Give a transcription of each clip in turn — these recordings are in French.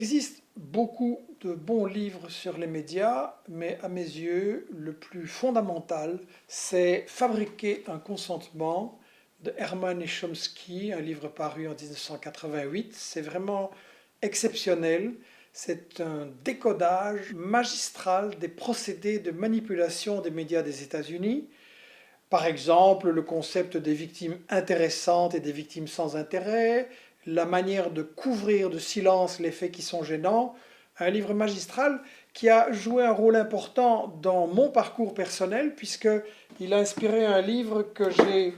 Il existe beaucoup de bons livres sur les médias, mais à mes yeux, le plus fondamental, c'est Fabriquer un consentement de Hermann et Chomsky, un livre paru en 1988. C'est vraiment exceptionnel. C'est un décodage magistral des procédés de manipulation des médias des États-Unis. Par exemple, le concept des victimes intéressantes et des victimes sans intérêt, la manière de couvrir de silence les faits qui sont gênants. Un livre magistral qui a joué un rôle important dans mon parcours personnel puisqu'il a inspiré un livre que j'ai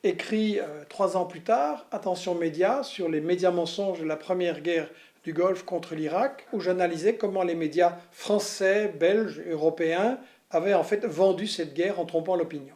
écrit 3 ans plus tard, Attention médias, sur les médias mensonges de la première guerre du Golfe contre l'Irak, où j'analysais comment les médias français, belges, européens avaient en fait vendu cette guerre en trompant l'opinion.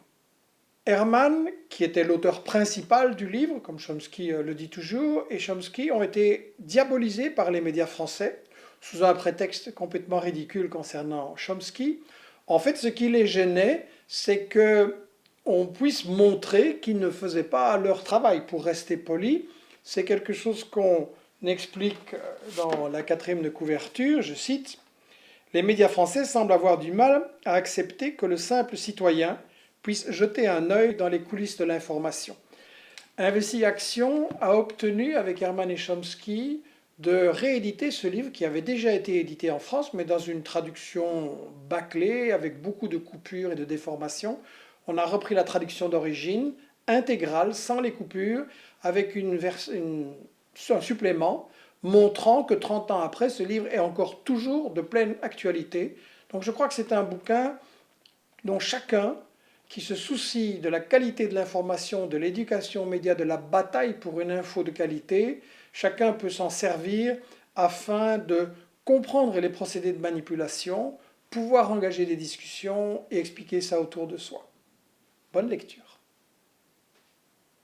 Herman, qui était l'auteur principal du livre, comme Chomsky le dit toujours, et Chomsky ont été diabolisés par les médias français sous un prétexte complètement ridicule concernant Chomsky. En fait, ce qui les gênait, c'est qu'on puisse montrer qu'ils ne faisaient pas leur travail. Pour rester poli, c'est quelque chose qu'on explique dans la 4e de couverture, je cite, « Les médias français semblent avoir du mal à accepter que le simple citoyen puisse jeter un œil dans les coulisses de l'information. » Action a obtenu, avec Herman et Chomsky, de rééditer ce livre qui avait déjà été édité en France, mais dans une traduction bâclée, avec beaucoup de coupures et de déformations. On a repris la traduction d'origine, intégrale, sans les coupures, avec un supplément montrant que 30 ans après, ce livre est encore toujours de pleine actualité. Donc je crois que c'est un bouquin dont chacun qui se soucie de la qualité de l'information, de l'éducation aux médias, de la bataille pour une info de qualité, chacun peut s'en servir afin de comprendre les procédés de manipulation, pouvoir engager des discussions et expliquer ça autour de soi. Bonne lecture.